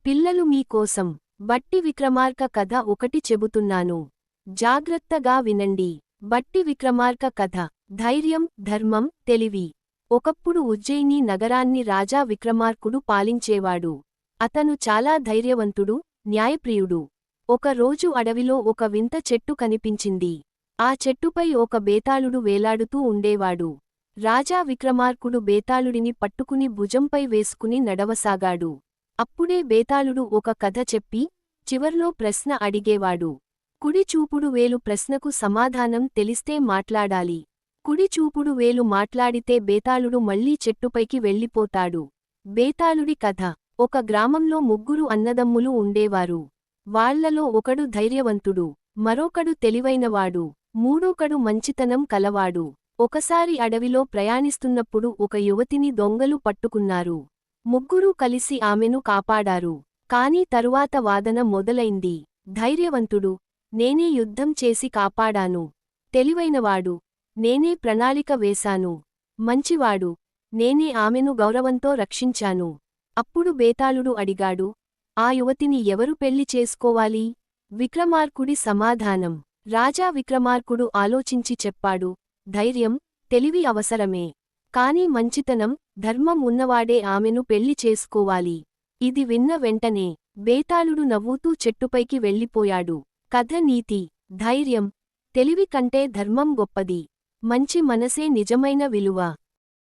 పిల్లలు మీకోసం బట్టి విక్రమార్క కథ ఒకటి చెబుతున్నాను. జాగ్రత్తగా వినండి. బట్టి విక్రమార్క కథ. ధైర్యం, ధర్మం, తెలివి. ఒకప్పుడు ఉజ్జయిని నగరాన్ని రాజా విక్రమార్కుడు పాలించేవాడు. అతను చాలా ధైర్యవంతుడు, న్యాయప్రియుడు. ఒక రోజు అడవిలో ఒక వింత చెట్టు కనిపించింది. ఆ చెట్టుపై ఒక బేతాళుడు వేలాడుతూ ఉండేవాడు. రాజా విక్రమార్కుడు బేతాళుడిని పట్టుకుని భుజంపై వేసుకుని నడవసాగాడు. అప్పుడే బేతాళుడు ఒక కథ చెప్పి, చివర్లో ప్రశ్న అడిగేవాడు. కుడి చూపుడు వేలు ప్రశ్నకు సమాధానం తెలిస్తే మాట్లాడాలి. కుడి చూపుడు వేలు మాట్లాడితే బేతాళుడు మళ్లీ చెట్టుపైకి వెళ్ళిపోతాడు. బేతాళుడి కథ. ఒక గ్రామంలో ముగ్గురు అన్నదమ్ములు ఉండేవారు. వాళ్లలో ఒకడు ధైర్యవంతుడు, మరొకడు తెలివైనవాడు, మూడోకడు మంచితనం కలవాడు. ఒకసారి అడవిలో ప్రయాణిస్తున్నప్పుడు ఒక యువతిని దొంగలు పట్టుకున్నారు. ముగ్గురూ కలిసి ఆమెను కాపాడారు. కాని తరువాత వాదన మొదలైంది. ధైర్యవంతుడు, నేనే యుద్ధం చేసి కాపాడాను. తెలివైనవాడు, నేనే ప్రణాళిక వేశాను. మంచివాడు, నేనే ఆమెను గౌరవంతో రక్షించాను. అప్పుడు బేతాళుడు అడిగాడు, ఆ యువతిని ఎవరు పెళ్లి చేసుకోవాలి? విక్రమార్కుడి సమాధానం. రాజా విక్రమార్కుడు ఆలోచించి చెప్పాడు, ధైర్యం, తెలివి అవసరమే. కాని మంచితనం, ధర్మం ఉన్నవాడే ఆమెను పెళ్లి చేసుకోవాలి. ఇది విన్న వెంటనే బేతాళుడు నవ్వుతూ చెట్టుపైకి వెళ్ళిపోయాడు. కథ నీతి. ధైర్యం, తెలివి కంటే ధర్మం గొప్పది. మంచి మనసే నిజమైన విలువ.